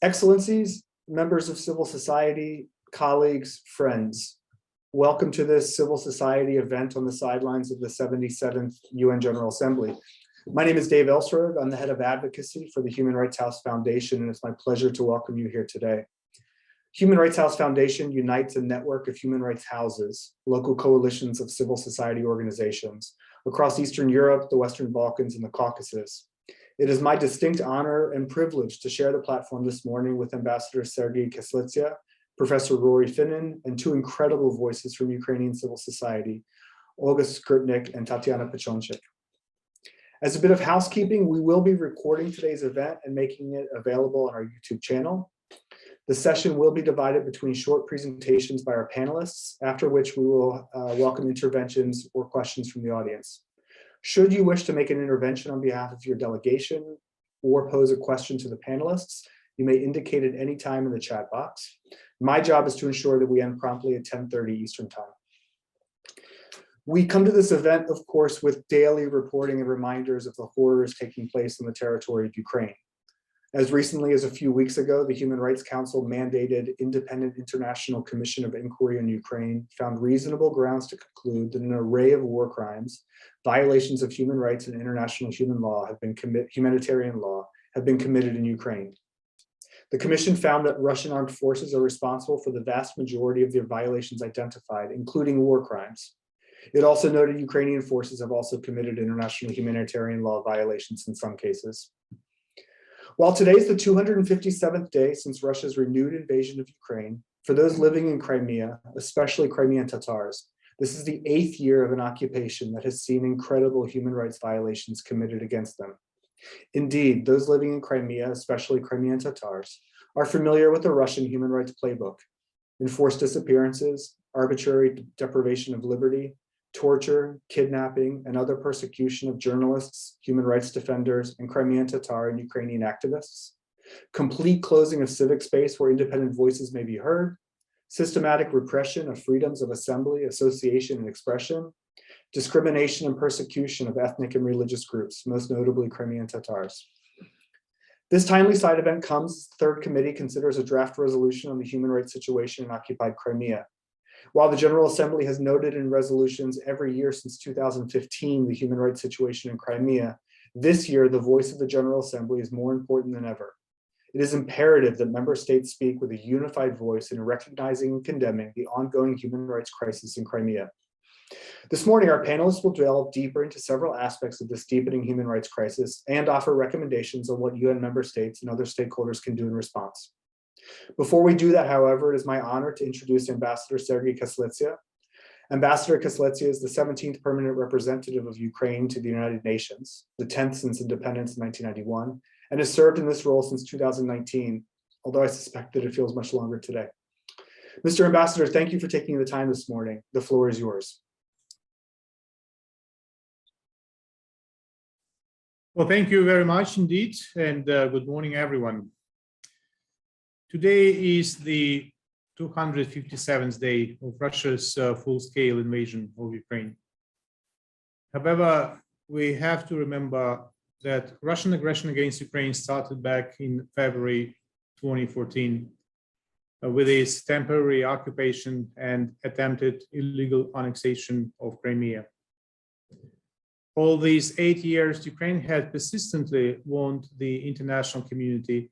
Excellencies, members of civil society, colleagues, friends, welcome to this civil society event on the sidelines of the 77th UN General Assembly. My name is Dave Elseroad. I'm the head of advocacy for the Human Rights House Foundation, and it's my pleasure to welcome you here today. Human Rights House Foundation unites a network of human rights houses, local coalitions of civil society organizations across Eastern Europe, the Western Balkans, and the Caucasus. It is my distinct honor and privilege to share the platform this morning with Ambassador Sergiy Kyslytsya, Professor Rory Finnin, and two incredible voices from Ukrainian civil society, Olga Skrypnyk and Tetiana Pechonchyk. As a bit of housekeeping, we will be recording today's event and making it available on our YouTube channel. The session will be divided between short presentations by our panelists, after which we will welcome interventions or questions from the audience. Should you wish to make an intervention on behalf of your delegation or pose a question to the panelists, you may indicate at any time in the chat box. My job is to ensure that we end promptly at 10:30 Eastern Time. We come to this event, of course, with daily reporting and reminders of the horrors taking place in the territory of Ukraine. As recently as a few weeks ago, the Human Rights Council mandated independent international commission of inquiry in Ukraine found reasonable grounds to conclude that an array of war crimes, violations of human rights and international humanitarian law have been committed in Ukraine. The commission found that Russian armed forces are responsible for the vast majority of the violations identified, including war crimes. It also noted Ukrainian forces have also committed international humanitarian law violations in some cases. While today is the 257th day since Russia's renewed invasion of Ukraine, for those living in Crimea, especially Crimean Tatars, this is the 8th year of an occupation that has seen incredible human rights violations committed against them. Indeed, those living in Crimea, especially Crimean Tatars, are familiar with the Russian human rights playbook: enforced disappearances, arbitrary deprivation of liberty, torture, kidnapping, and other persecution of journalists, human rights defenders, and Crimean Tatar and Ukrainian activists, complete closing of civic space where independent voices may be heard, systematic repression of freedoms of assembly, association, and expression, discrimination and persecution of ethnic and religious groups, most notably Crimean Tatars. This timely side event comes as the Third Committee considers a draft resolution on the human rights situation in occupied Crimea. While the General Assembly has noted in resolutions every year since 2015 the human rights situation in Crimea, this year the voice of the General Assembly is more important than ever. It is imperative that member states speak with a unified voice in recognizing and condemning the ongoing human rights crisis in Crimea. This morning, our panelists will delve deeper into several aspects of this deepening human rights crisis and offer recommendations on what UN member states and other stakeholders can do in response. Before we do that, however, it is my honor to introduce Ambassador Sergiy Kyslytsya. Ambassador Kyslytsya is the 17th permanent representative of Ukraine to the United Nations, the 10th since independence in 1991, and has served in this role since 2019, although I suspect that it feels much longer today. Mr. Ambassador, thank you for taking the time this morning. The floor is yours. Well, thank you very much indeed, and good morning, everyone. Today is the 257th day of Russia's full-scale invasion of Ukraine. However, we have to remember that Russian aggression against Ukraine started back in February 2014 with its temporary occupation and attempted illegal annexation of Crimea. All these 8 years, Ukraine had persistently warned the international community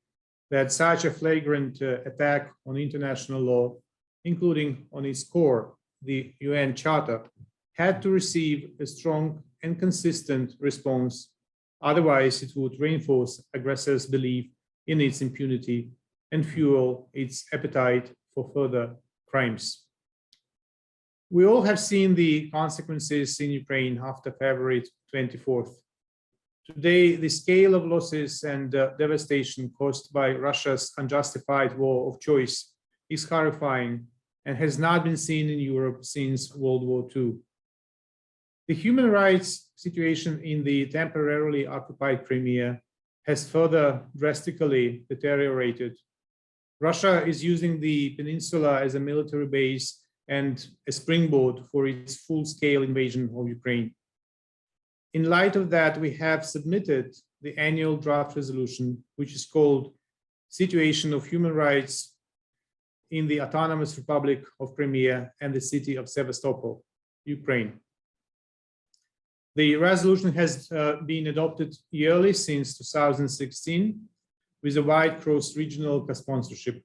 that such a flagrant attack on international law, including on its core, the UN Charter, had to receive a strong and consistent response. Otherwise, it would reinforce aggressors' belief in its impunity and fuel its appetite for further crimes. We all have seen the consequences in Ukraine after February 24th. Today, the scale of losses and devastation caused by Russia's unjustified war of choice is horrifying and has not been seen in Europe since World War II. The human rights situation in the temporarily occupied Crimea has further drastically deteriorated. Russia is using the peninsula as a military base and a springboard for its full-scale invasion of Ukraine. In light of that, we have submitted the annual draft resolution, which is called situation of human rights in the Autonomous Republic of Crimea and the city of Sevastopol, Ukraine. The resolution has been adopted yearly since 2016 with a wide cross-regional co-sponsorship.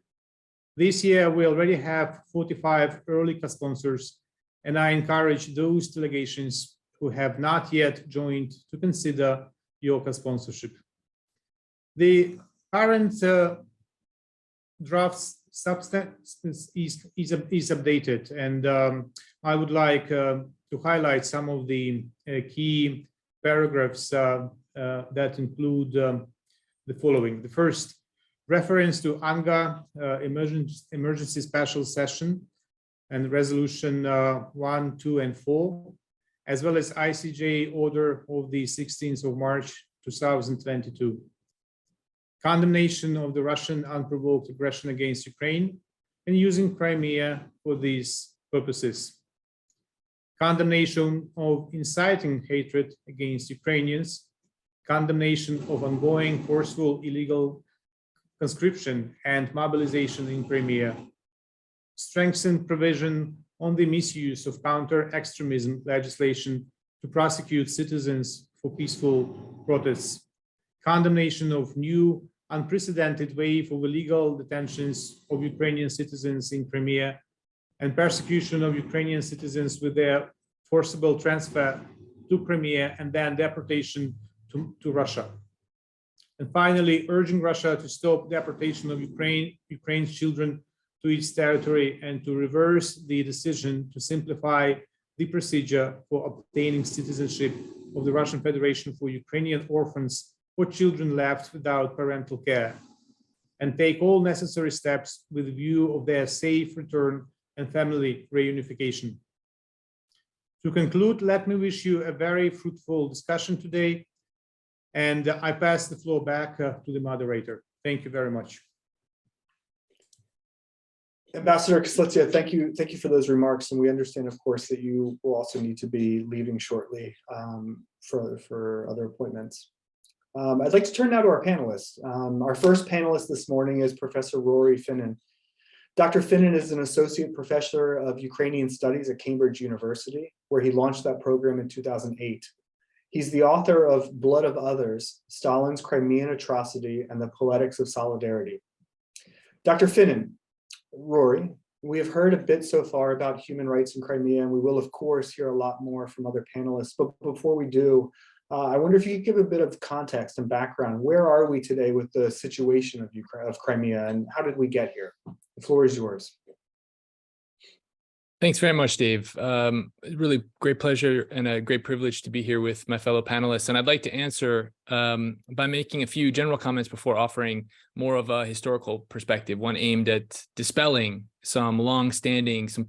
This year, we already have 45 early co-sponsors, and I encourage those delegations who have not yet joined to consider your co-sponsorship. The current draft substance is updated, and I would like to highlight some of the key paragraphs that include the following. The first, reference to UNGA emergency special session and resolution 1, 2, and 4, as well as ICJ order of the 16th of March 2022. Condemnation of the Russian unprovoked aggression against Ukraine and using Crimea for these purposes. Condemnation of inciting hatred against Ukrainians. Condemnation of ongoing forceful illegal conscription and mobilization in Crimea. Strengthened provision on the misuse of counter-extremism legislation to prosecute citizens for peaceful protests. Condemnation of new unprecedented wave of illegal detentions of Ukrainian citizens in Crimea and persecution of Ukrainian citizens with their forcible transfer to Crimea and then deportation to Russia. And finally, urging Russia to stop deportation of Ukraine's children to its territory and to reverse the decision to simplify the procedure for obtaining citizenship of the Russian Federation for Ukrainian orphans or children left without parental care, and take all necessary steps with view of their safe return and family reunification. To conclude, let me wish you a very fruitful discussion today, and I pass the floor back to the moderator. Thank you very much. Ambassador Kyslytsya, thank you for those remarks, and we understand, of course, that you will also need to be leaving shortly for other appointments. I'd like to turn now to our panelists. Our first panelist this morning is Professor Rory Finnin. Dr. Finnin is an associate professor of Ukrainian studies at Cambridge University, where he launched that program in 2008. He's the author of Blood of Others, Stalin's Crimean Atrocity and the Poetics of Solidarity. Dr. Finnin, Rory, we have heard a bit so far about human rights in Crimea, and we will, of course, hear a lot more from other panelists. But before we do, I wonder if you could give a bit of context and background. Where are we today with the situation of Crimea, and how did we get here? The floor is yours. Thanks very much, Dave. Really great pleasure and a great privilege to be here with my fellow panelists. And I'd like to answer by making a few general comments before offering more of a historical perspective, one aimed at dispelling some long-standing, some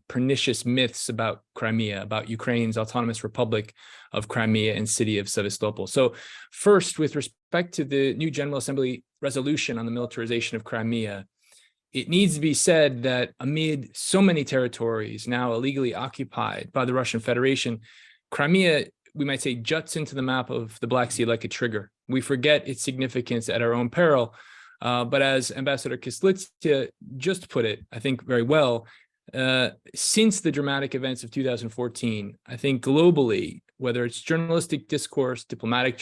pernicious myths about Crimea, about Ukraine's autonomous republic of Crimea and city of Sevastopol. So first, with respect to the new General Assembly resolution on the militarization of Crimea, it needs to be said that amid so many territories now illegally occupied by the Russian Federation, Crimea, we might say, juts into the map of the Black Sea like a trigger. We forget its significance at our own peril. But as Ambassador Kyslytsya just put it, I think very well, since the dramatic events of 2014, I think globally, whether it's journalistic discourse, diplomatic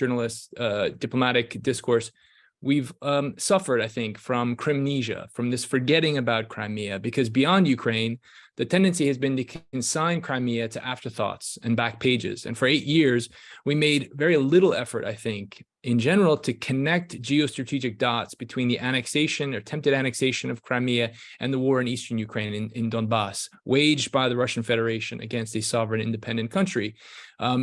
discourse, we've suffered, I think, from Crimnesia, from this forgetting about Crimea, because beyond Ukraine, the tendency has been to consign Crimea to afterthoughts and back pages. And for 8 years, we made very little effort, I think, in general, to connect geostrategic dots between the annexation or attempted annexation of Crimea and the war in eastern Ukraine, in Donbass, waged by the Russian Federation against a sovereign independent country.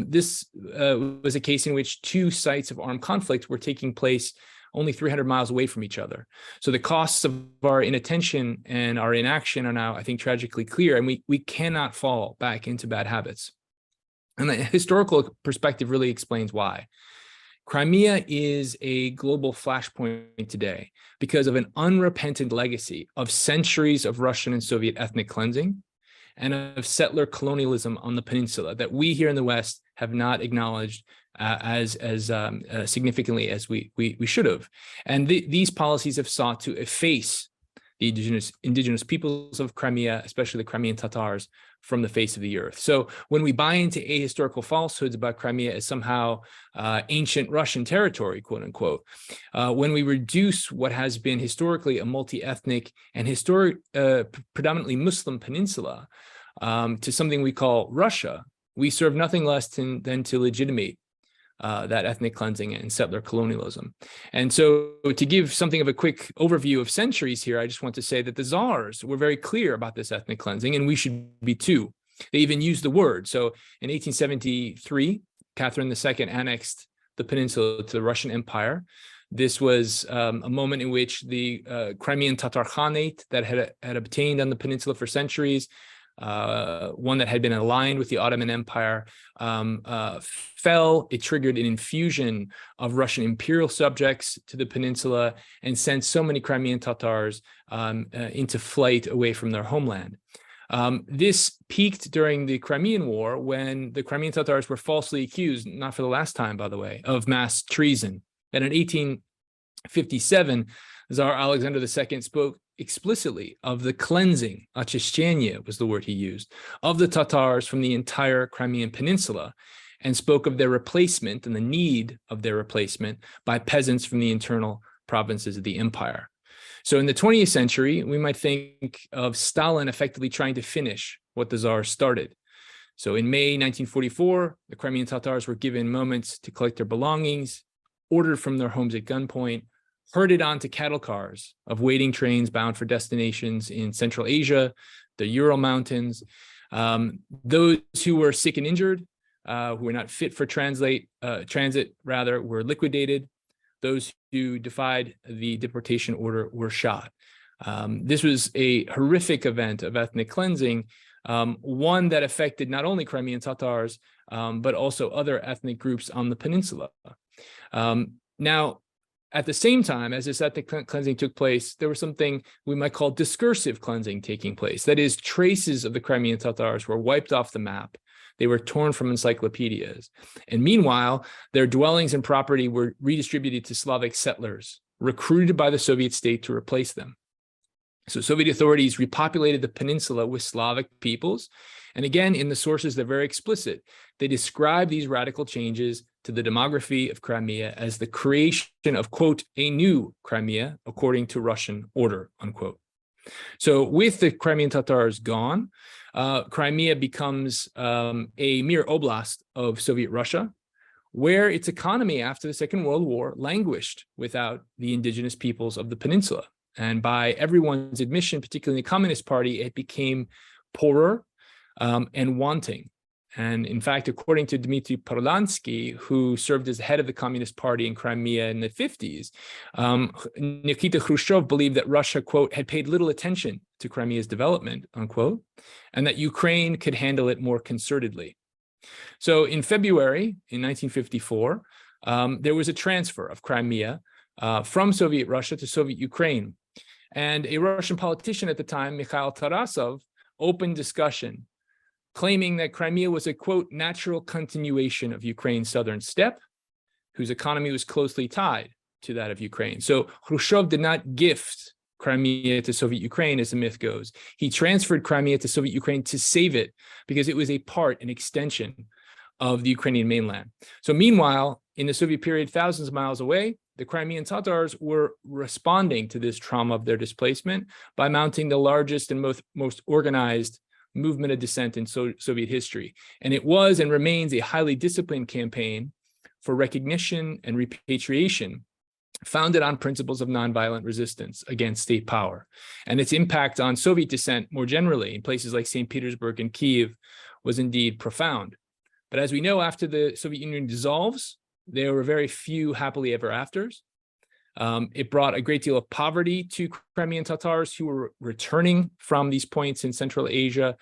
This was a case in which two sites of armed conflict were taking place only 300 miles away from each other. So the costs of our inattention and our inaction are now, I think, tragically clear, and we cannot fall back into bad habits. And the historical perspective really explains why. Crimea is a global flashpoint today because of an unrepentant legacy of centuries of Russian and Soviet ethnic cleansing and of settler colonialism on the peninsula that we here in the West have not acknowledged as significantly as we should have. And these policies have sought to efface the indigenous peoples of Crimea, especially the Crimean Tatars, from the face of the earth. So when we buy into ahistorical falsehoods about Crimea as somehow ancient Russian territory, quote unquote, when we reduce what has been historically a multi-ethnic and predominantly Muslim peninsula to something we call Russia, we serve nothing less than to legitimate that ethnic cleansing and settler colonialism. And so to give something of a quick overview of centuries here, I just want to say that the czars were very clear about this ethnic cleansing, and we should be too. They even used the word. So in 1873, Catherine II annexed the peninsula to the Russian Empire. This was a moment in which the Crimean Tatar Khanate that had obtained on the peninsula for centuries, one that had been aligned with the Ottoman Empire, fell. It triggered an infusion of Russian imperial subjects to the peninsula and sent so many Crimean Tatars into flight away from their homeland. This peaked during the Crimean War, when the Crimean Tatars were falsely accused, not for the last time, by the way, of mass treason. And in 1857, Tsar Alexander II spoke explicitly of the cleansing, очищение was the word he used, of the Tatars from the entire Crimean Peninsula, and spoke of their replacement and the need of their replacement by peasants from the internal provinces of the empire. So in the 20th century, we might think of Stalin effectively trying to finish what the Tsar started. So in May 1944, the Crimean Tatars were given moments to collect their belongings, ordered from their homes at gunpoint, herded onto cattle cars of waiting trains bound for destinations in Central Asia, the Ural Mountains. Those who were sick and injured, who were not fit for transit, were liquidated. Those who defied the deportation order were shot. This was a horrific event of ethnic cleansing, one that affected not only Crimean Tatars, but also other ethnic groups on the peninsula. Now, at the same time as this ethnic cleansing took place, there was something we might call discursive cleansing taking place. That is, traces of the Crimean Tatars were wiped off the map. They were torn from encyclopedias. And meanwhile, their dwellings and property were redistributed to Slavic settlers, recruited by the Soviet state to replace them. So Soviet authorities repopulated the peninsula with Slavic peoples. And again, in the sources, they're very explicit. They describe these radical changes to the demography of Crimea as the creation of, quote, a new Crimea, according to Russian order, unquote. So with the Crimean Tatars gone, Crimea becomes a mere oblast of Soviet Russia, where its economy after the Second World War languished without the indigenous peoples of the peninsula. And by everyone's admission, particularly the Communist Party, it became poorer and wanting. And in fact, according to Dmitry Porlansky, who served as the head of the Communist Party in Crimea in the 50s, Nikita Khrushchev believed that Russia, quote, had paid little attention to Crimea's development, unquote, and that Ukraine could handle it more concertedly. So in February in 1954, there was a transfer of Crimea from Soviet Russia to Soviet Ukraine. And a Russian politician at the time, Mikhail Tarasov, opened discussion, claiming that Crimea was a, quote, natural continuation of Ukraine's southern steppe, whose economy was closely tied to that of Ukraine. So Khrushchev did not gift Crimea to Soviet Ukraine, as the myth goes. He transferred Crimea to Soviet Ukraine to save it, because it was a part, an extension of the Ukrainian mainland. So meanwhile, in the Soviet period, thousands of miles away, the Crimean Tatars were responding to this trauma of their displacement by mounting the largest and most organized movement of dissent in Soviet history. And it was and remains a highly disciplined campaign for recognition and repatriation, founded on principles of nonviolent resistance against state power. And its impact on Soviet dissent more generally in places like St. Petersburg and Kyiv was indeed profound. But as we know, after the Soviet Union dissolves, there were very few happily ever afters. It brought a great deal of poverty to Crimean Tatars who were returning from these points in Central Asia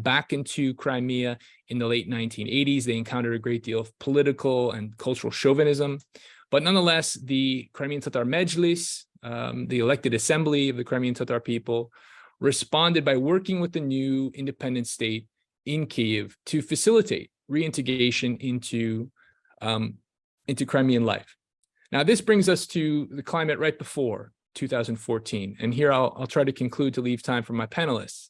back into Crimea in the late 1980s. They encountered a great deal of political and cultural chauvinism. But nonetheless, the Crimean Tatar Mejlis, the elected assembly of the Crimean Tatar people, responded by working with the new independent state in Kyiv to facilitate reintegration into into Crimean life. Now, this brings us to the climate right before 2014. And here I'll try to conclude to leave time for my panelists.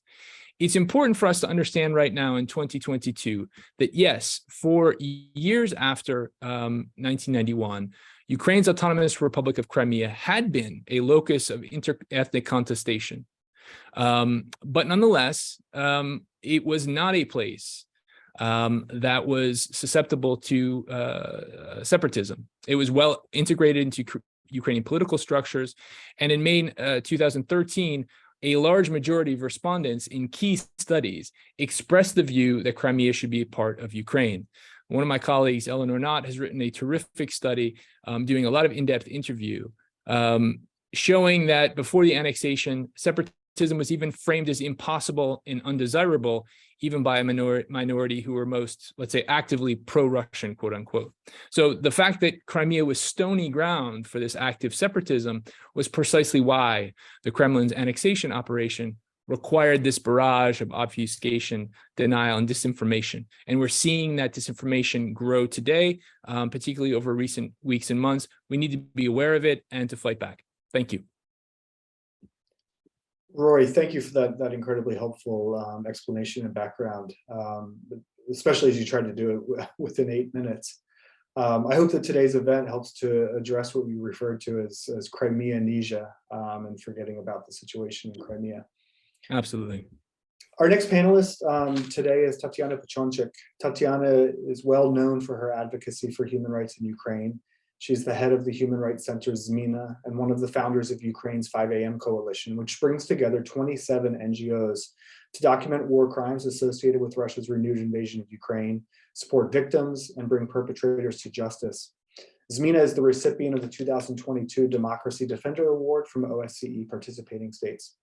It's important for us to understand right now in 2022 that yes, for years after 1991, Ukraine's autonomous Republic of Crimea had been a locus of inter-ethnic contestation. But nonetheless, it was not a place that was susceptible to separatism. It was well integrated into Ukrainian political structures. And in May 2013, a large majority of respondents in key studies expressed the view that Crimea should be a part of Ukraine. One of my colleagues, Eleanor Knott, has written a terrific study doing a lot of in-depth interview showing that before the annexation, separatism was even framed as impossible and undesirable, even by a minority who were most, let's say, actively pro-Russian, quote unquote. So the fact that Crimea was stony ground for this active separatism was precisely why the Kremlin's annexation operation required this barrage of obfuscation, denial, and disinformation. And we're seeing that disinformation grow today, particularly over recent weeks and months. We need to be aware of it and to fight back. Thank you. Rory, thank you for that incredibly helpful explanation and background, especially as you tried to do it within 8 minutes. I hope that today's event helps to address what we referred to as Crimea amnesia and forgetting about the situation in Crimea. Absolutely. Our next panelist today is Tetiana Pechonchyk. Tetiana is well known for her advocacy for human rights in Ukraine. She's the head of the Human Rights Center ZMINA and one of the founders of Ukraine's 5 AM Coalition, which brings together 27 NGOs to document war crimes associated with Russia's renewed invasion of Ukraine, support victims, and bring perpetrators to justice. ZMINA is the recipient of the 2022 Democracy Defender Award from OSCE participating states.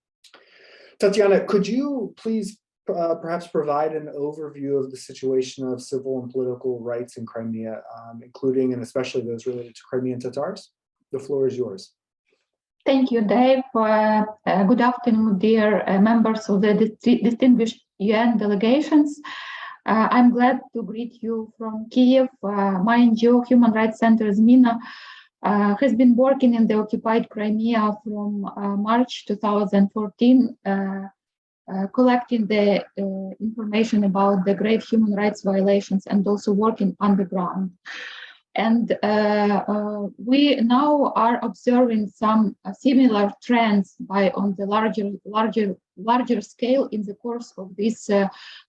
Tetiana, could you please perhaps provide an overview of the situation of civil and political rights in Crimea, including and especially those related to Crimean Tatars? The floor is yours. Thank you, Dave. Good afternoon, dear members of the distinguished UN delegations. I'm glad to greet you from Kiev. My NGO, Human Rights Center ZMINA, has been working in the occupied Crimea from March 2014, collecting the information about the grave human rights violations and also working underground. And we now are observing some similar trends on the larger scale in the course of this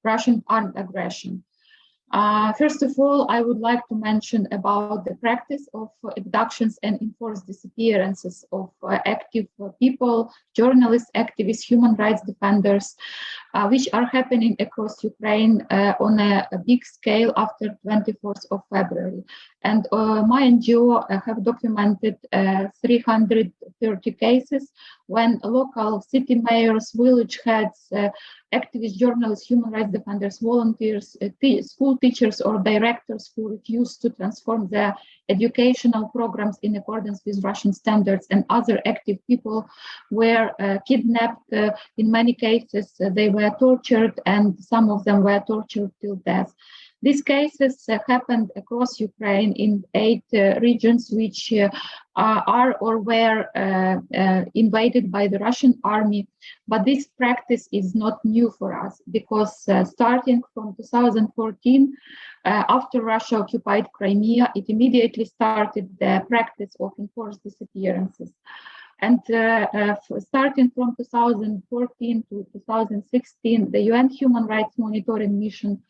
Russian armed aggression. First of all, I would like to mention about the practice of abductions and enforced disappearances of active people, journalists, activists, human rights defenders, which are happening across Ukraine on a big scale after 24th of February. And my NGO have documented 330 cases when local city mayors, village heads, activists, journalists, human rights defenders, volunteers, school teachers or directors who refused to transform their educational programs in accordance with Russian standards, and other active people were kidnapped. In many cases, they were tortured, and some of them were tortured till death. These cases happened across Ukraine in 8 regions which are or were invaded by the Russian army. But this practice is not new for us, because starting from 2014, after Russia occupied Crimea, it immediately started the practice of enforced disappearances. And starting from 2014 to 2016, the UN Human Rights Monitoring Mission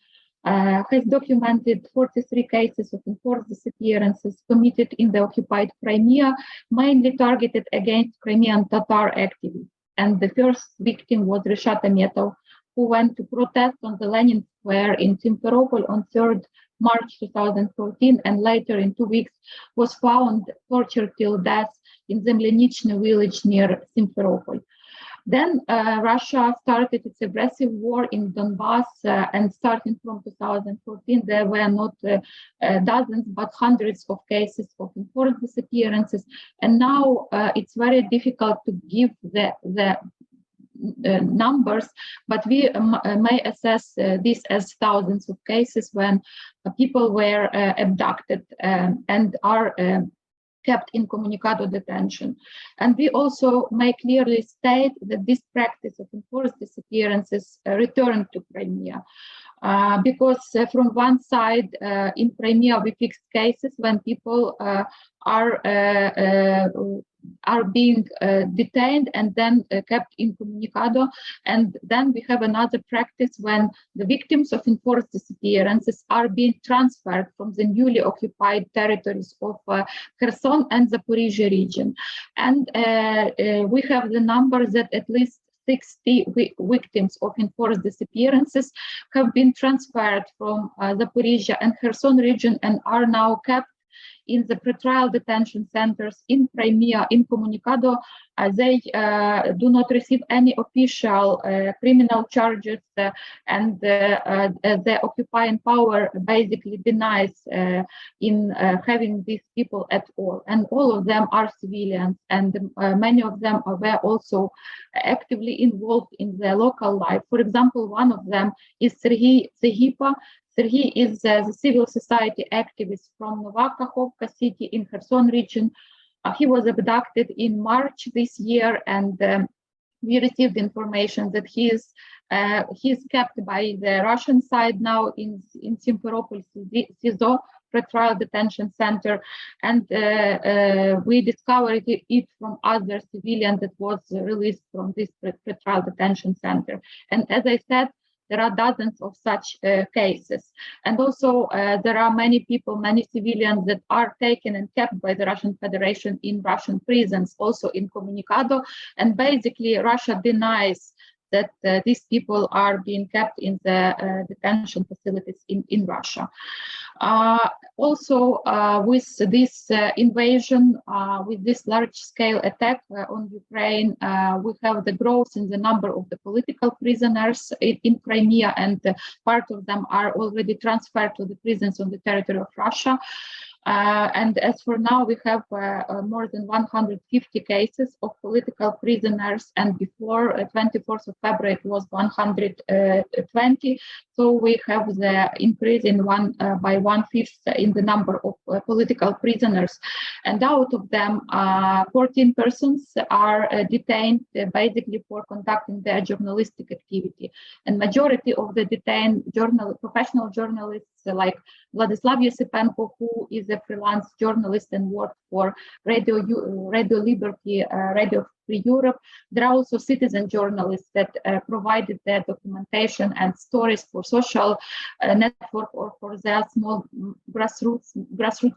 has documented 43 cases of enforced disappearances committed in the occupied Crimea, mainly targeted against Crimean Tatar activists. And the first victim was Reshat Ametov, who went to protest on the Lenin Square in Simferopol on 3rd March 2014, and later in 2 weeks was found tortured till death in Zemlyanichny village near Simferopol. Then Russia started its aggressive war in Donbass, and starting from 2014, there were not dozens, but hundreds of cases of enforced disappearances. And now it's very difficult to give the numbers, but we may assess this as thousands of cases when people were abducted and are kept incommunicado detention. And we also may clearly state that this practice of enforced disappearances returned to Crimea. Because from one side, in Crimea, we fixed cases when people are being detained and then kept incommunicado. And then we have another practice when the victims of enforced disappearances are being transferred from the newly occupied territories of Kherson and Zaporizhzhia region. And we have the number that at least 60 victims of enforced disappearances have been transferred from Zaporizhzhia and Kherson region and are now kept in the pretrial detention centers in Crimea, incommunicado. They do not receive any official criminal charges, and the occupying power basically denies in having these people at all. And all of them are civilians, and many of them were also actively involved in their local life. For example, one of them is Sergiy. Sergiy is the civil society activist from Nova Kakhovka city in Kherson region. He was abducted in March this year, and we received information that he is kept by the Russian side now in Simferopol CISO, pretrial detention center, and we discovered it from other civilians that was released from this pretrial detention center. And as I said, there are dozens of such cases. And also there are many people, many civilians that are taken and kept by the Russian Federation in Russian prisons, also incommunicado. And basically Russia denies that these people are being kept in the detention facilities in Russia. Also, with this invasion, with this large-scale attack on Ukraine, we have the growth in the number of the political prisoners in Crimea, and part of them are already transferred to the prisons on the territory of Russia. And as for now, we have more than 150 cases of political prisoners, and before 24th of February, it was 120. So we have the increase in by 1/5 in the number of political prisoners. And out of them, 14 persons are detained basically for conducting their journalistic activity. And majority of the detained professional journalists like Vladislav Yosipenko, who is a freelance journalist and worked for Radio Liberty, Radio Free Europe. There are also citizen journalists that provided their documentation and stories for social network or for their small grassroots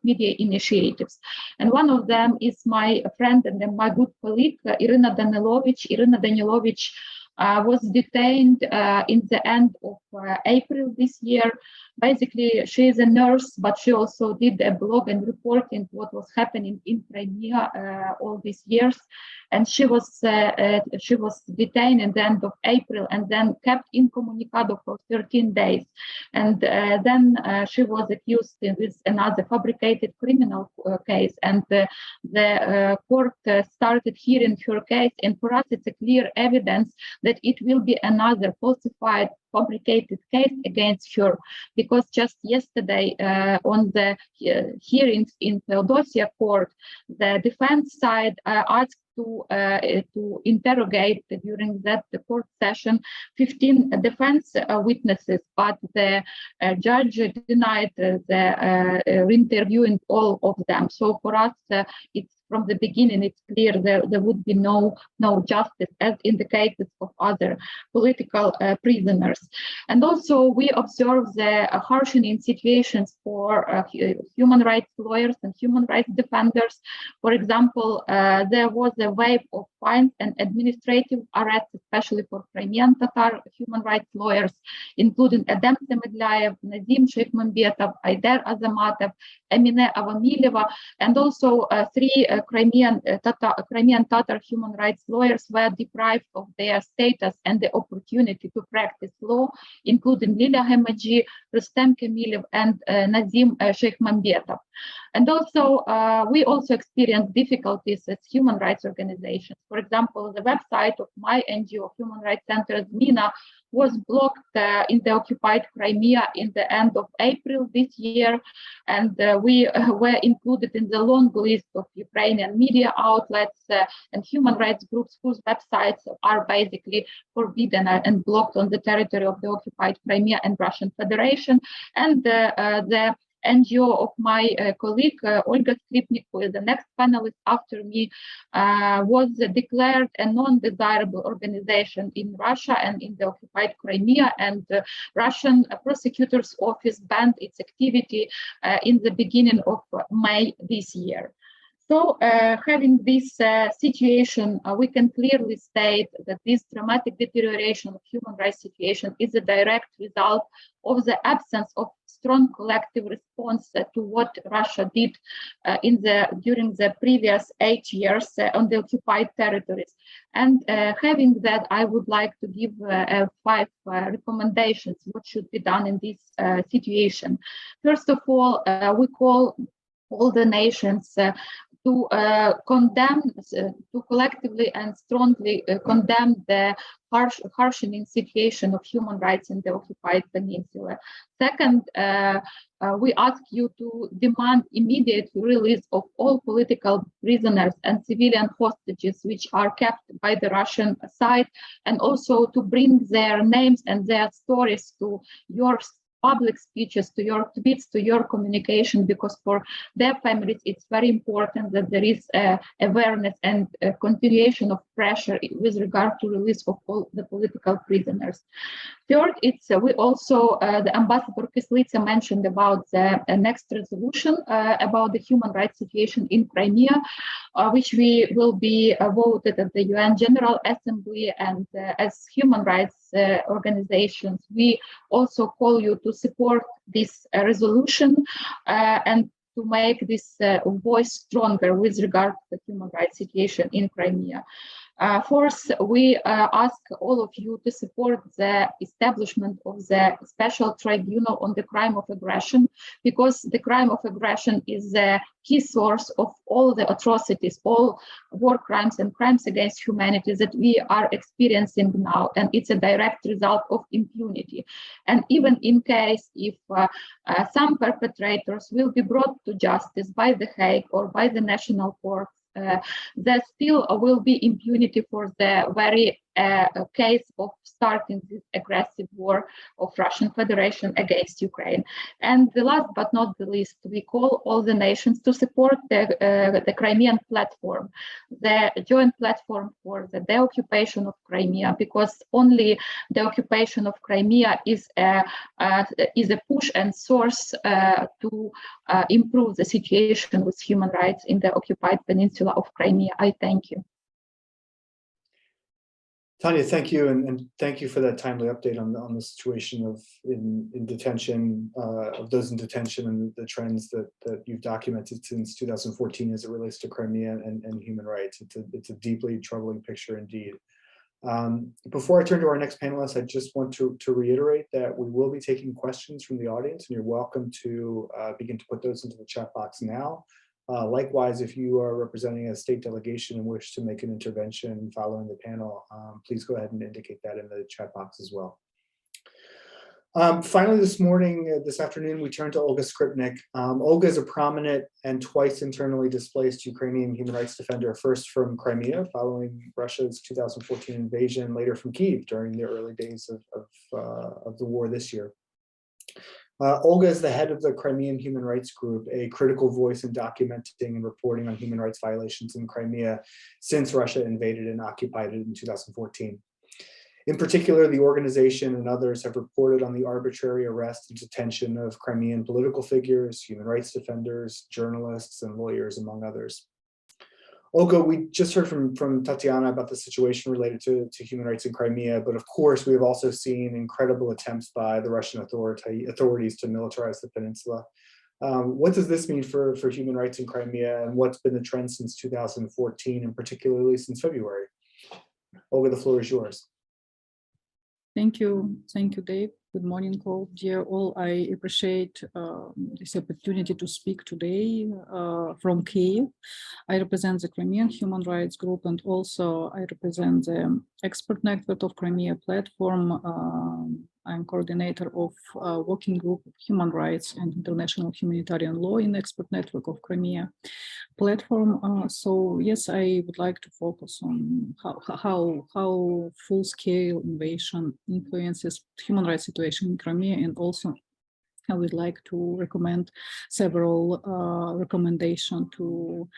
media initiatives. And one of them is my friend and then my good colleague, Irina Danilovich. Irina Danilovich was detained in the end of April this year. Basically, she is a nurse, but she also did a blog and reporting what was happening in Crimea all these years. And she was detained at the end of April and then kept incommunicado for 13 days. And then she was accused with another fabricated criminal case. And the court started hearing her case. And for us, it's a clear evidence that it will be another falsified, fabricated case against her, because just yesterday on the hearings in Feodosia court, the defense side asked to interrogate during that court session 15 defense witnesses, but the judge denied the interviewing all of them. So for us, it's from the beginning, it's clear there would be no justice, as in the cases of other political prisoners. And also, we observe the harshening situations for human rights lawyers and human rights defenders. For example, there was a wave of fines and administrative arrests, especially for Crimean Tatar human rights lawyers, including Adem Semedlyaev, Nazim Sheikhmambetov, Aider Azamatov, Emine Avamileva, and also 3 Crimean Tatar human rights lawyers were deprived of their status and the opportunity to practice law, including Lila Hemaji, Rustem Kemilev, and Nazim Sheikhmambetov. And also, we also experience difficulties as human rights organizations. For example, the website of my NGO, Human Rights Center ZMINA, was blocked in the occupied Crimea in the end of April this year. And we were included in the long list of Ukrainian media outlets and human rights groups whose websites are basically forbidden and blocked on the territory of the occupied Crimea and Russian Federation. And the NGO of my colleague, Olga Skrypnyk, who is the next panelist after me, was declared a non-desirable organization in Russia and in the occupied Crimea, and Russian prosecutor's office banned its activity in the beginning of May this year. So having this situation, we can clearly state that this dramatic deterioration of human rights situation is a direct result of the absence of strong collective response to what Russia did during the previous 8 years on the occupied territories. And having that, I would like to give 5 recommendations what should be done in this situation. First of all, we call all the nations to condemn, to collectively and strongly condemn the harshening situation of human rights in the occupied peninsula. Second, we ask you to demand immediate release of all political prisoners and civilian hostages which are kept by the Russian side, and also to bring their names and their stories to your public speeches, to your tweets, to your communication, because for their families it's very important that there is awareness and continuation of pressure with regard to release of all the political prisoners. Third, we also, the Ambassador Kyslytsya mentioned about the next resolution about the human rights situation in Crimea, which we will be voted at the UN General Assembly, and as human rights organizations, we also call you to support this resolution and to make this voice stronger with regard to the human rights situation in Crimea. Fourth, we ask all of you to support the establishment of the special tribunal on the crime of aggression, because the crime of aggression is the key source of all the atrocities, all war crimes and crimes against humanity that we are experiencing now, and it's a direct result of impunity. And even in case if some perpetrators will be brought to justice by The Hague or by the National Court, there still will be impunity for the very case of starting this aggressive war of Russian Federation against Ukraine. And the last but not the least, we call all the nations to support the Crimean platform, the joint platform for the deoccupation of Crimea, because only the occupation of Crimea is a push and source to improve the situation with human rights in the occupied peninsula of Crimea. I thank you. Tanya, thank you, and thank you for that timely update on the situation of in detention, of those in detention, and the trends that you've documented since 2014 as it relates to Crimea and human rights. It's a deeply troubling picture indeed. Before I turn to our next panelist, I just want to reiterate that we will be taking questions from the audience, and you're welcome to begin to put those into the chat box now. Likewise, if you are representing a state delegation and wish to make an intervention following the panel, please go ahead and indicate that in the chat box as well. Finally, this afternoon, we turn to Olga Skrypnyk. Olga is a prominent and twice internally displaced Ukrainian human rights defender, first from Crimea following Russia's 2014 invasion, later from Kyiv during the early days of the war this year. Olga is the head of the Crimean Human Rights Group, a critical voice in documenting and reporting on human rights violations in Crimea since Russia invaded and occupied it in 2014. In particular, the organization and others have reported on the arbitrary arrest and detention of Crimean political figures, human rights defenders, journalists, and lawyers, among others. Olga, we just heard from Tetiana about the situation related to human rights in Crimea, but of course, we have also seen incredible attempts by the Russian authorities to militarize the peninsula. What does this mean for human rights in Crimea, and what's been the trend since 2014, and particularly since February? Olga, the floor is yours. Thank you, Dave. Good morning, all. Dear all, I appreciate this opportunity to speak today from Kyiv. I represent the Crimean human rights group, and also I represent the expert network of Crimea platform. I'm coordinator of working group of human rights and international humanitarian law in expert network of Crimea platform. So yes, I would like to focus on how full-scale invasion influences human rights situation in Crimea, and also I would like to recommend several recommendations to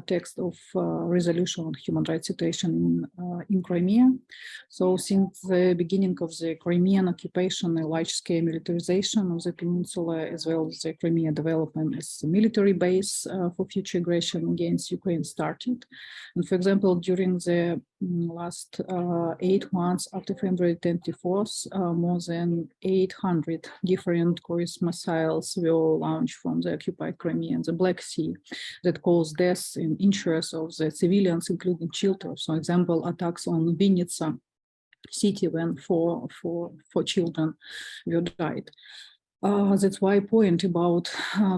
text of resolution on human rights situation in Crimea. So since the beginning of the Crimean occupation, a large-scale militarization of the peninsula, as well as the Crimea development as a military base for future aggression against Ukraine started. And for example, during the last 8 months after February 24th, more than 800 different cruise missiles were launched from the occupied Crimea and the Black Sea that caused deaths and injuries of the civilians, including children. For example, attacks on Vinnytsia city when four children were died. That's why I point about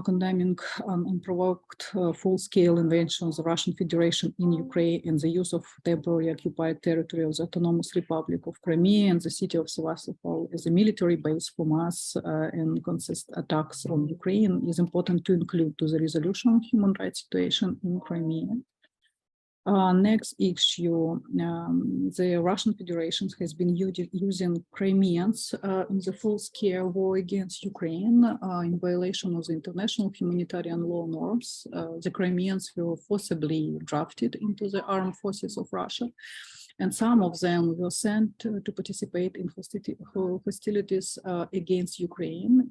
condemning unprovoked full-scale invasions of the Russian Federation in Ukraine and the use of temporarily occupied territory of the Autonomous Republic of Crimea and the city of Sevastopol as a military base for mass and consistent attacks on Ukraine is important to include to the resolution of human rights situation in Crimea. Next issue, the Russian Federation has been using Crimeans in the full-scale war against Ukraine in violation of the international humanitarian law norms. The Crimeans were forcibly drafted into the armed forces of Russia, and some of them were sent to participate in hostilities against Ukraine.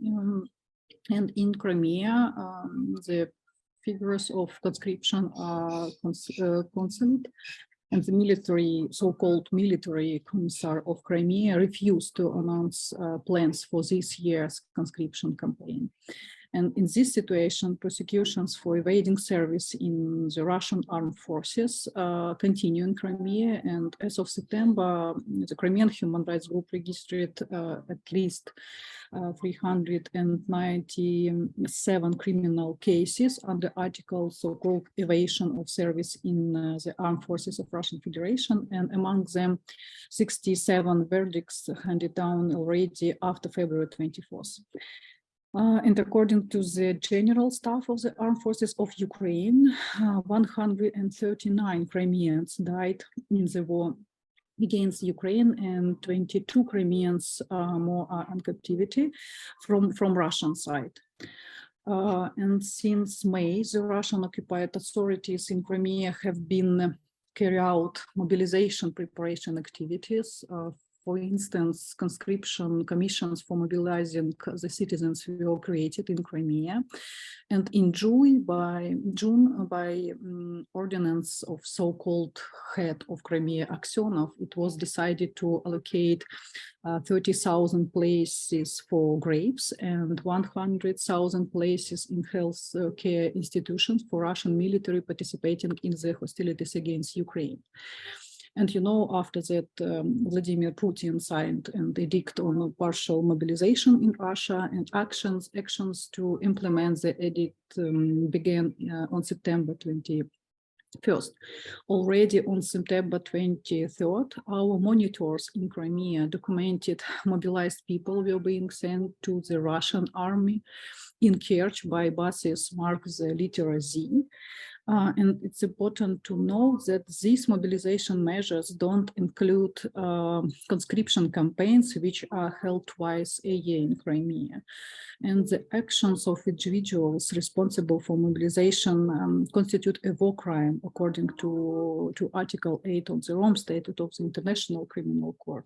And in Crimea, the figures of conscription are constant, and the military, so-called military commissar of Crimea refused to announce plans for this year's conscription campaign. And in this situation, prosecutions for evading service in the Russian armed forces continue in Crimea. And as of September, the Crimean human rights group registered at least 397 criminal cases under article so-called evasion of service in the armed forces of Russian Federation, and among them 67 verdicts handed down already after February 24th. And according to the General Staff of the Armed Forces of Ukraine, 139 Crimeans died in the war against Ukraine, and 22 Crimeans more are in captivity from Russian side. And since May, the Russian occupied authorities in Crimea have been carry out mobilization preparation activities. For instance, conscription commissions for mobilizing the citizens were created in Crimea. And in June, by ordinance of so-called head of Crimea, Aksionov, it was decided to allocate 30,000 places for graves and 100,000 places in health care institutions for Russian military participating in the hostilities against Ukraine. And you know, after that, Vladimir Putin signed an edict on partial mobilization in Russia, and actions to implement the edict began on September 21st. Already on September 23rd, our monitors in Crimea documented mobilized people were being sent to the Russian army in Kerch by buses marked the letter Z. And it's important to know that these mobilization measures don't include conscription campaigns, which are held twice a year in Crimea. And the actions of individuals responsible for mobilization constitute a war crime, according to Article 8 of the Rome Statute of the International Criminal Court.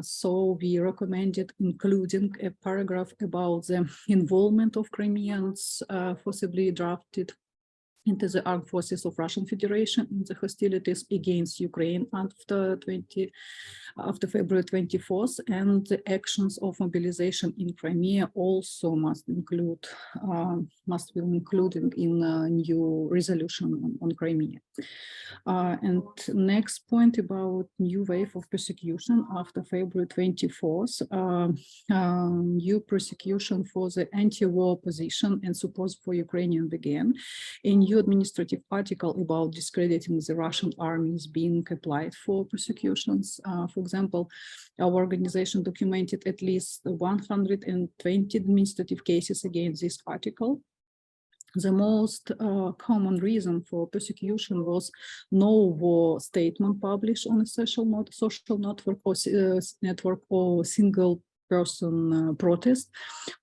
So we recommended including a paragraph about the involvement of Crimeans forcibly drafted into the armed forces of Russian Federation in the hostilities against Ukraine after February 24th, and the actions of mobilization in Crimea also must be included in a new resolution on Crimea. And next point about new wave of persecution after February 24th, new persecution for the anti-war position and support for Ukrainian began. A new administrative article about discrediting the Russian army is being applied for persecutions. For example, our organization documented at least 120 administrative cases against this article. The most common reason for persecution was no war statement published on a social network or single person protest,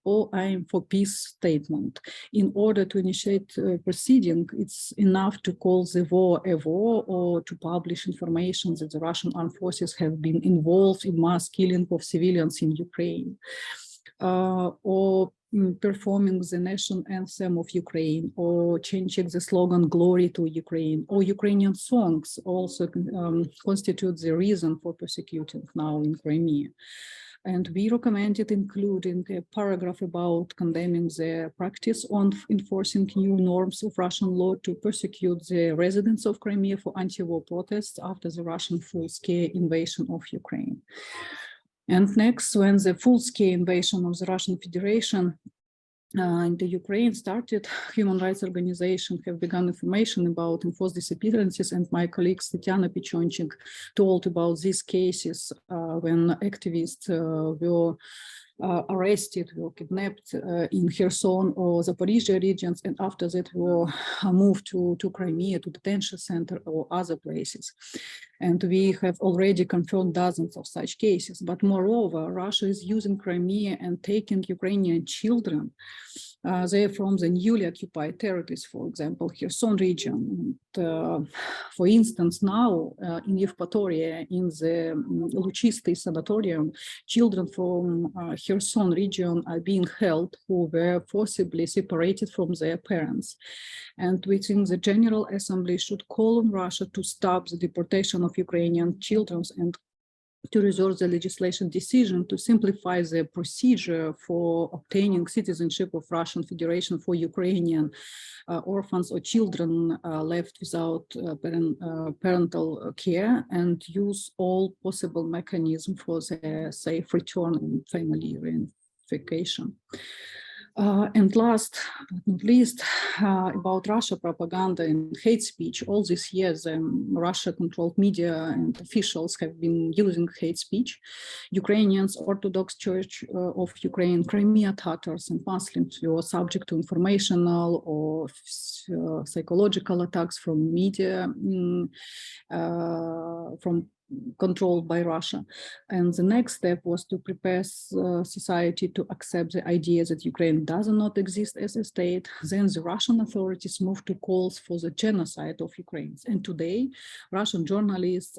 or aim for peace statement. In order to initiate proceeding, it's enough to call the war a war or to publish information that the Russian armed forces have been involved in mass killing of civilians in Ukraine, or performing the national anthem of Ukraine, or changing the slogan "Glory to Ukraine," or Ukrainian songs also constitute the reason for persecuting now in Crimea. And we recommended including a paragraph about condemning the practice on enforcing new norms of Russian law to persecute the residents of Crimea for anti-war protests after the Russian full-scale invasion of Ukraine. And next, when the full-scale invasion of the Russian Federation into Ukraine started, human rights organizations have begun information about enforced disappearances, and my colleague Tetiana Pechonchyk told about these cases when activists were arrested or kidnapped in Kherson or Zaporizhia regions, and after that were moved to Crimea, to detention center or other places. And we have already confirmed dozens of such cases. But moreover, Russia is using Crimea and taking Ukrainian children. They're from the newly occupied territories, for example, Kherson region. And, for instance, now in Yevpatoria, in the Luchisty sanatorium, children from Kherson region are being held who were forcibly separated from their parents. And we think the General Assembly should call on Russia to stop the deportation of Ukrainian children and to resolve the legislation decision to simplify the procedure for obtaining citizenship of Russian Federation for Ukrainian orphans or children left without parental care, and use all possible mechanisms for their safe return and family reunification. And last but not least, about Russia propaganda and hate speech. All these years, Russia-controlled media and officials have been using hate speech. Ukrainians, Orthodox Church of Ukraine, Crimea Tatars and Muslims were subject to informational or psychological attacks from media, controlled by Russia. And the next step was to prepare society to accept the idea that Ukraine does not exist as a state. Then the Russian authorities moved to calls for the genocide of Ukrainians. And today, Russian journalists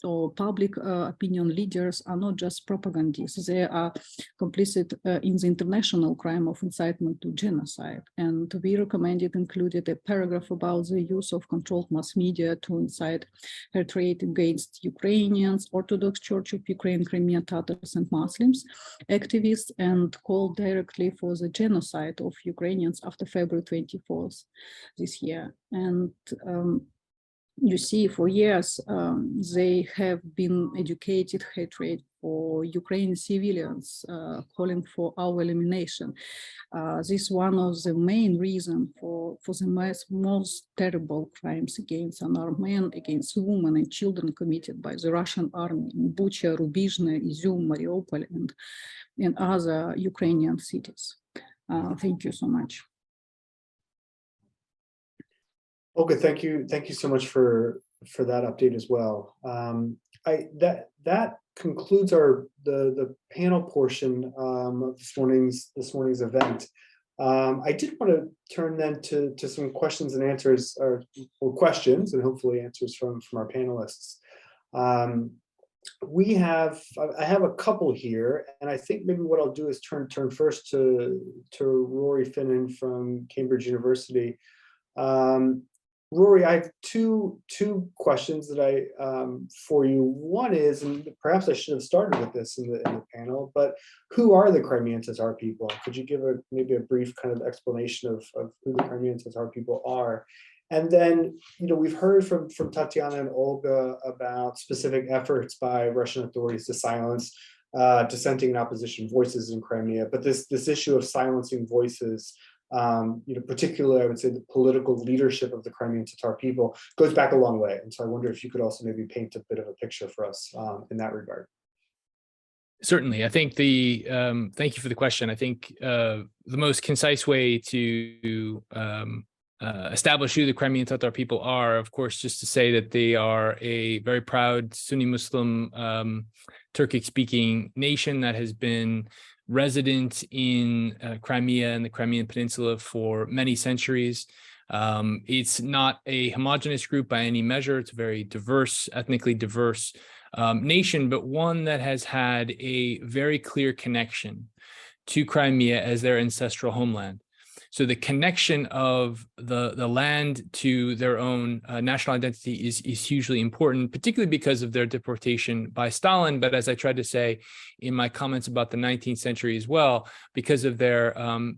or public opinion leaders are not just propagandists. They are complicit in the international crime of incitement to genocide. And we recommended included a paragraph about the use of controlled mass media to incite hatred against Ukrainians, Orthodox Church of Ukraine, Crimean Tatars and Muslims, activists, and called directly for the genocide of Ukrainians after February 24th this year. And you see, for years, they have been educated hatred for Ukrainian civilians, calling for our elimination. This is one of the main reasons for the most terrible crimes against unarmed men, against women and children committed by the Russian army in Bucha, Rubizhne, Izum, Mariupol, and other Ukrainian cities. Thank you so much. Olga, thank you so much for that update as well. That concludes the panel portion of this morning's event. I did want to turn then to some questions and answers, or questions and hopefully answers from our panelists. I have a couple here, and I think maybe what I'll do is turn first to Rory Finnin from Cambridge University. Rory, I have two questions that I for you. One is, and perhaps I should have started with this in the panel, but who are the Crimean Tatar people? Could you give maybe a brief kind of explanation of who the Crimean Tatar people are? And then, we've heard from Tetiana and Olga about specific efforts by Russian authorities to silence dissenting and opposition voices in Crimea, but this issue of silencing voices, particularly, I would say the political leadership of the Crimean Tatar people goes back a long way. And so I wonder if you could also maybe paint a bit of a picture for us in that regard. Certainly. I think thank you for the question. I think the most concise way to establish who the Crimean Tatar people are, of course, just to say that they are a very proud Sunni Muslim Turkic-speaking nation that has been resident in Crimea and the Crimean Peninsula for many centuries. It's not a homogenous group by any measure. It's a very diverse, ethnically diverse nation, but one that has had a very clear connection to Crimea as their ancestral homeland. So the connection of the land to their own national identity is hugely important, particularly because of their deportation by Stalin. But as I tried to say in my comments about the 19th century as well, because of their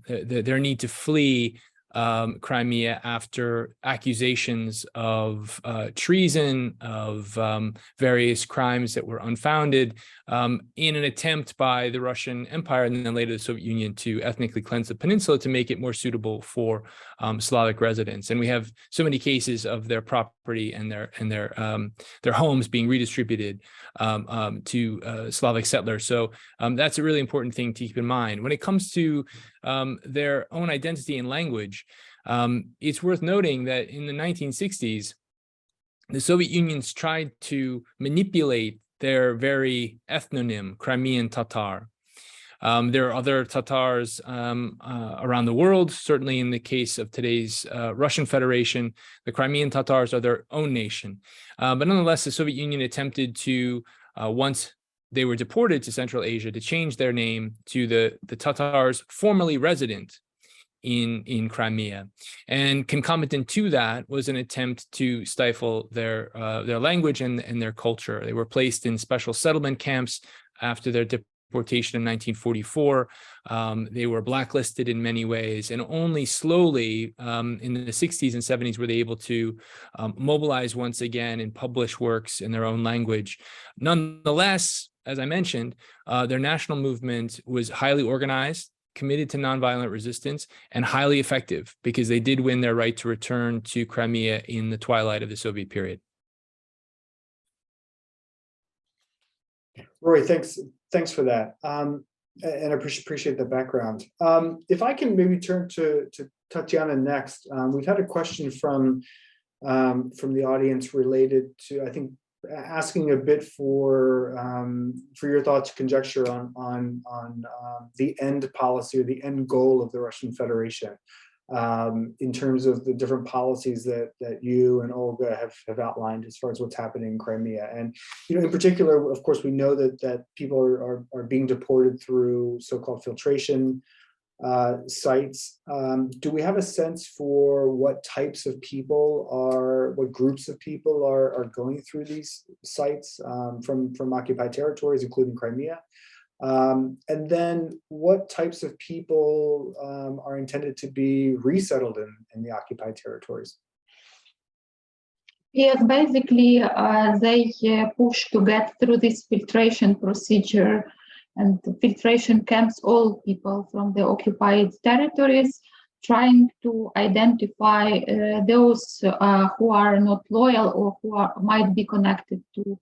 need to flee Crimea after accusations of treason, of various crimes that were unfounded, in an attempt by the Russian Empire and then later the Soviet Union to ethnically cleanse the peninsula to make it more suitable for Slavic residents. And we have so many cases of their property and their homes being redistributed to Slavic settlers. So that's a really important thing to keep in mind. When it comes to their own identity and language, it's worth noting that in the 1960s, the Soviet Union tried to manipulate their very ethnonym, Crimean Tatar. There are other Tatars around the world. Certainly in the case of today's Russian Federation, the Crimean Tatars are their own nation. But nonetheless, the Soviet Union attempted to, once they were deported to Central Asia, to change their name to the Tatars formerly resident in Crimea. And concomitant to that was an attempt to stifle their language and their culture. They were placed in special settlement camps after their deportation in 1944. They were blacklisted in many ways, and only slowly in the 60s and 70s were they able to mobilize once again and publish works in their own language. Nonetheless, as I mentioned, their national movement was highly organized, committed to nonviolent resistance, and highly effective because they did win their right to return to Crimea in the twilight of the Soviet period. Rory, thanks for that. And I appreciate the background. If I can maybe turn to Tetiana next. We've had a question from the audience related to, I think, asking a bit for your thoughts, conjecture on the end policy or the end goal of the Russian Federation in terms of the different policies that you and Olga have outlined as far as what's happening in Crimea. And in particular, of course, we know that people are being deported through so-called filtration sites. Do we have a sense for what types of people what groups of people are going through these sites from occupied territories, including Crimea? And then what types of people are intended to be resettled in the occupied territories? Yes, basically they push to get through this filtration procedure and the filtration camps all people from the occupied territories, trying to identify those who are not loyal or who might be connected to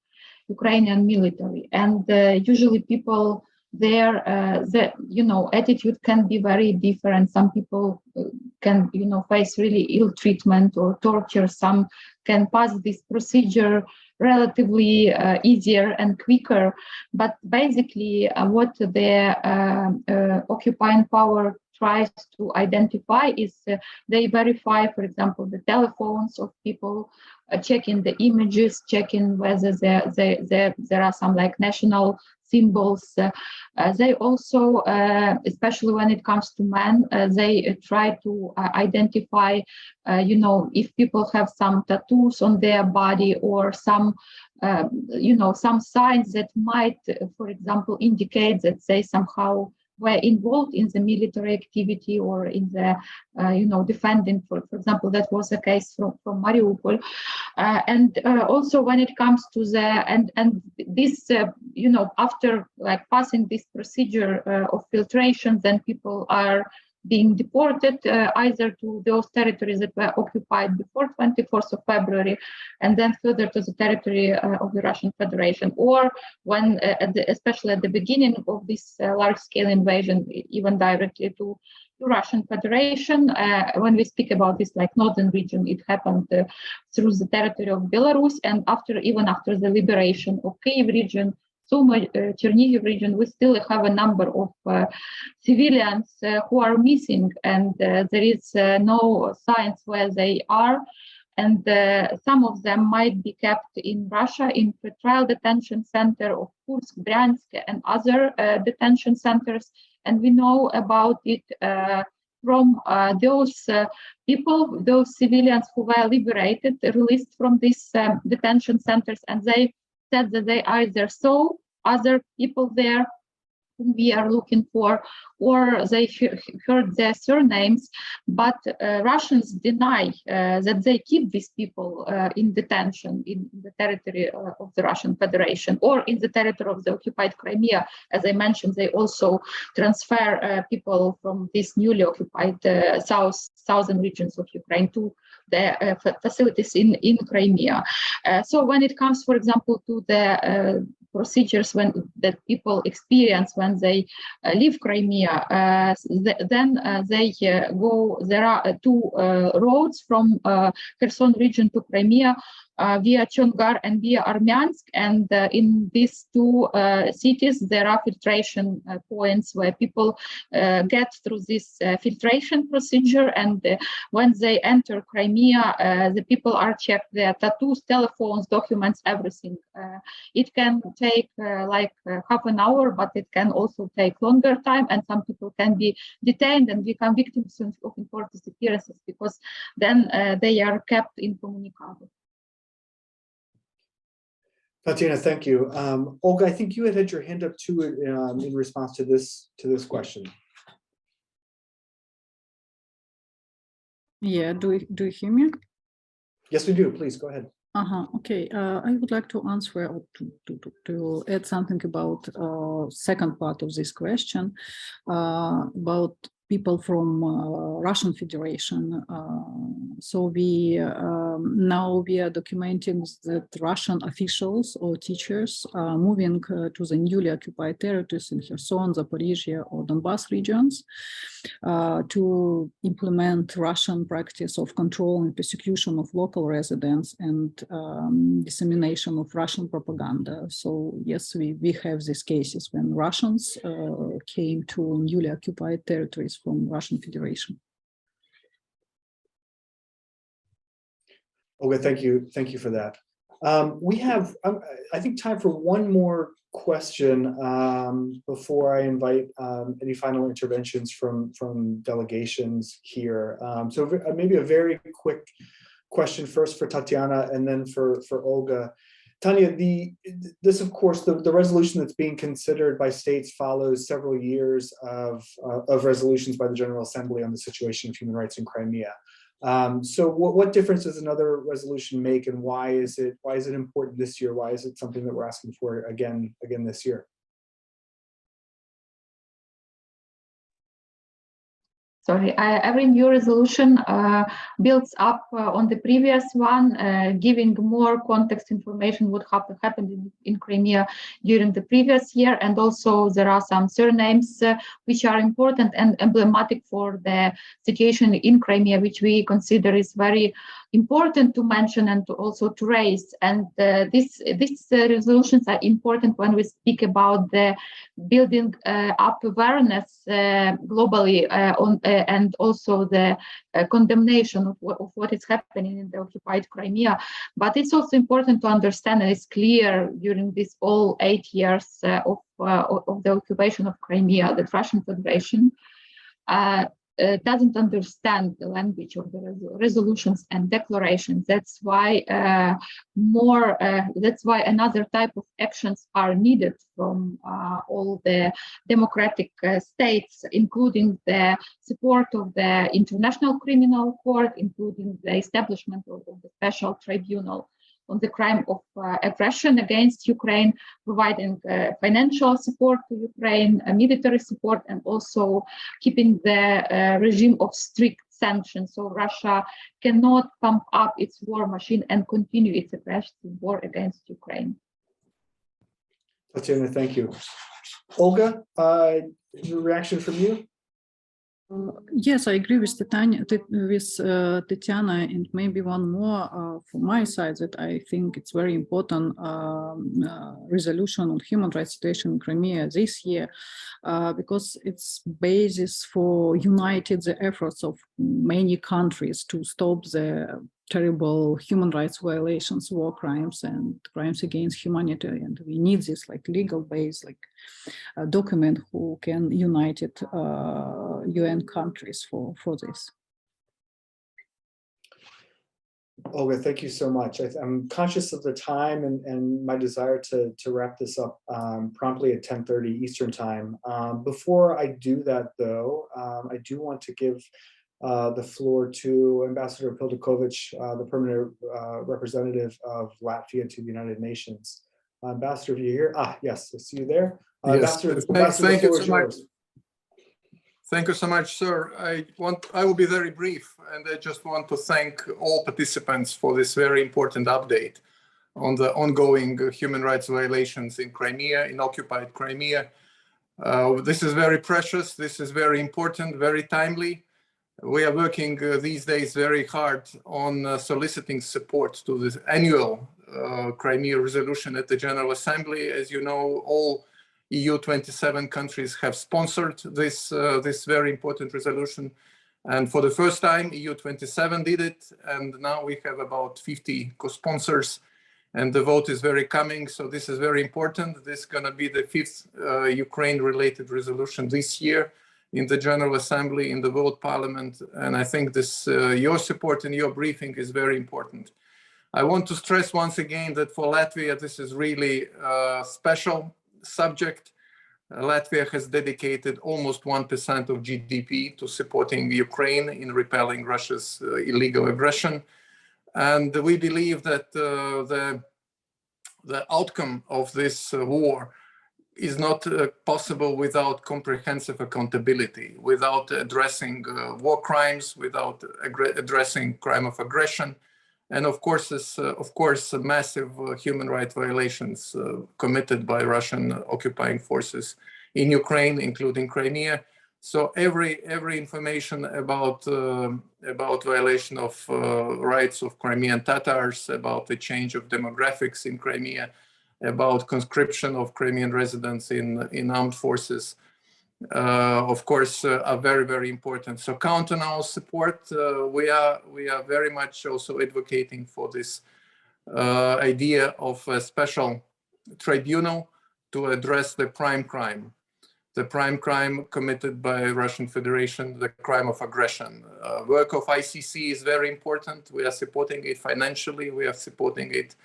Ukrainian military. And usually people there, attitude can be very different. Some people can, face really ill treatment or torture. Some can pass this procedure relatively easier and quicker. But basically what the occupying power tries to identify is they verify, for example, the telephones of people checking the images, checking whether there are some like national symbols. They also, especially when it comes to men, they try to identify, if people have some tattoos on their body or some, some signs that might, for example, indicate that they somehow were involved in the military activity or in the, defending, for example, that was the case from Mariupol. And also when it comes to the, and this, after like passing this procedure of filtration, then people are being deported either to those territories that were occupied before 24th of February, and then further to the territory of the Russian Federation, or when, especially at the beginning of this large-scale invasion, even directly to Russian Federation. When we speak about this like northern region, it happened through the territory of Belarus, and even after the liberation of Kyiv region, Sumy, Chernihiv region, we still have a number of civilians who are missing, and there is no signs where they are. And some of them might be kept in Russia in pretrial detention center of Kursk, Bryansk, and other detention centers. And we know about it from those people, those civilians who were liberated, released from these detention centers, and they said that they either saw other people there whom we are looking for, or they heard their surnames, but Russians deny that they keep these people in detention in the territory of the Russian Federation or in the territory of the occupied Crimea. As I mentioned, they also transfer people from these newly occupied southern regions of Ukraine to the facilities in Crimea. So when it comes, for example, to the procedures that people experience when they leave Crimea, then they go. There are two roads from Kherson region to Crimea via Chongar and via Armyansk, and in these two cities there are filtration points where people get through this filtration procedure, and when they enter Crimea, the people are checked, their tattoos, telephones, documents, everything. It can take like half an hour, but it can also take longer time, and some people can be detained and become victims of enforced disappearances, because then they are kept incommunicado. Tatiana, thank you. Olga, I think you had your hand up too in response to this question. Yeah, do you hear me? Yes, we do. Please go ahead. Okay, I would like to answer or to add something about second part of this question about people from Russian Federation. So we now we are documenting that Russian officials or teachers are moving to the newly occupied territories in Kherson, Zaporizhia, or Donbas regions to implement Russian practice of control and persecution of local residents and dissemination of Russian propaganda. So yes, we have these cases when Russians came to newly occupied territories from Russian Federation. Okay, thank you for that. We have, I think, time for one more question before I invite any final interventions from delegations here. So maybe a very quick question first for Tatiana and then for Olga. Tanya, this, of course, the resolution that's being considered by states follows several years of resolutions by the General Assembly on the situation of human rights in Crimea. So what difference does another resolution make, and why is it important this year? Why is it something that we're asking for again this year? Sorry, every new resolution builds up on the previous one, giving more context information what happened in Crimea during the previous year, and also there are some surnames which are important and emblematic for the situation in Crimea, which we consider is very important to mention and to also to raise. And these resolutions are important when we speak about the building up awareness globally and also the condemnation of what is happening in the occupied Crimea. But it's also important to understand, and it's clear during this all 8 years of the occupation of Crimea, that Russian Federation doesn't understand the language of the resolutions and declarations. That's why that's why another type of actions are needed from all the democratic states, including the support of the International Criminal Court, including the establishment of the special tribunal on the crime of aggression against Ukraine, providing financial support to Ukraine, military support, and also keeping the regime of strict sanctions. So Russia cannot pump up its war machine and continue its aggressive war against Ukraine. Tatiana, thank you. Olga, reaction from you? Yes, I agree with Tetiana, and maybe one more from my side, that I think it's very important resolution on human rights situation in Crimea this year, because it's basis for united the efforts of many countries to stop the terrible human rights violations, war crimes, and crimes against humanity. And we need this like legal base, like a document who can unite it, UN countries for this. Olga, thank you so much. I'm conscious of the time and my desire to wrap this up promptly at 10:30 Eastern time. Before I do that, though, I do want to give the floor to Ambassador Pildegovičs, the permanent representative of Latvia to the United Nations. Ambassador, are you here? Yes, I see you there. Yes, Ambassador, thank the you floor so is much. yours. Thank you so much, sir. I will be very brief, and I just want to thank all participants for this very important update on the ongoing human rights violations in Crimea, in occupied Crimea. This is very precious. This is very important, very timely. We are working these days very hard on soliciting support to this annual Crimea resolution at the General Assembly. As you know, all EU27 countries have sponsored this very important resolution. And for the first time, EU27 did it. And now we have about 50 co-sponsors, and the vote is very coming. So this is very important. This is going to be the 5th Ukraine-related resolution this year in the General Assembly, in the World Parliament. And I think this your support and your briefing is very important. I want to stress once again that for Latvia, this is really a special subject. Latvia has dedicated almost 1% of GDP to supporting Ukraine in repelling Russia's illegal aggression. And we believe that the outcome of this war is not possible without comprehensive accountability, without addressing war crimes, without addressing crime of aggression, and of course, massive human rights violations committed by Russian occupying forces in Ukraine, including Crimea. So every information about violation of rights of Crimean Tatars, about the change of demographics in Crimea, about conscription of Crimean residents in armed forces, of course, are very, very important. So count on our support. We are very much also advocating for this idea of a special tribunal to address the prime crime committed by Russian Federation, the crime of aggression. Work of ICC is very important. We are supporting it financially. We are supporting it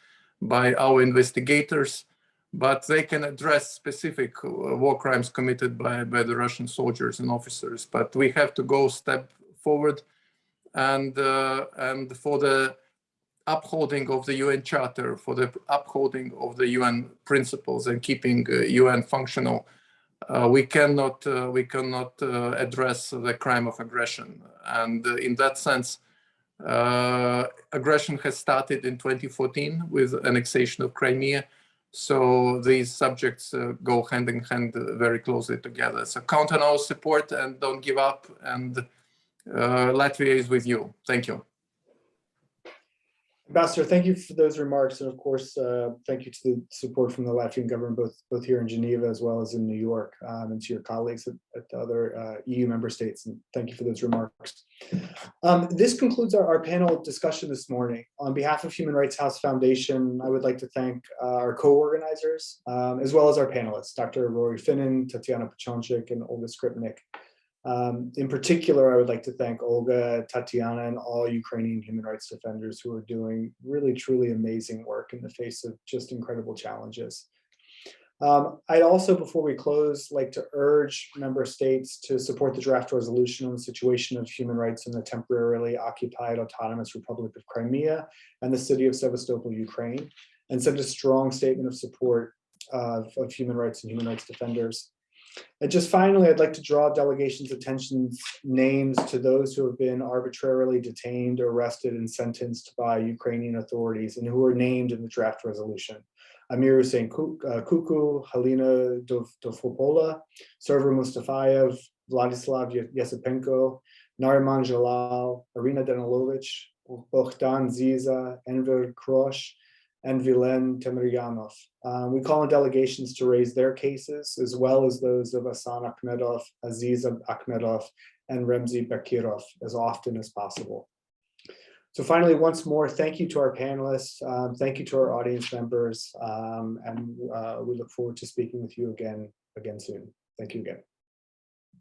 by our investigators, but they can address specific war crimes committed by the Russian soldiers and officers. But we have to go a step forward, and for the upholding of the UN Charter, for the upholding of the UN principles and keeping UN functional, we cannot address the crime of aggression. And in that sense, aggression has started in 2014 with annexation of Crimea. So these subjects go hand in hand very closely together. So count on our support and don't give up. And Latvia is with you. Thank you. Ambassador, thank you for those remarks, and of course, thank you to the support from the Latvian government, both here in Geneva as well as in New York, and to your colleagues at the other EU member states. And thank you for those remarks. This concludes our panel discussion this morning. On behalf of Human Rights House Foundation, I would like to thank our co-organizers, as well as our panelists, Dr. Rory Finnin, Tetiana Pechonchyk, and Olga Skrypnyk. In particular, I would like to thank Olga, Tetiana, and all Ukrainian human rights defenders who are doing really, truly amazing work in the face of just incredible challenges. I'd also, before we close, like to urge member states to support the draft resolution on the situation of human rights in the temporarily occupied autonomous Republic of Crimea and the city of Sevastopol, Ukraine, and send a strong statement of support of human rights and human rights defenders. And just finally, I'd like to draw delegations' names to those who have been arbitrarily detained, arrested, and sentenced by Ukrainian authorities and who are named in the draft resolution. Amir Hussein Kuku, Halina Dofopola, Server Mustafayev, Vladislav Yesipenko, Nariman Jalal, Irina Danilovich, Bogdan Ziza, Enver Krosh, and Vilen Temiryanov. We call on delegations to raise their cases, as well as those of Asan Akhmedov, Aziz Akhmedov, and Remzi Bakirov as often as possible. So finally, once more, thank you to our panelists, thank you to our audience members, and we look forward to speaking with you again soon. Thank you again.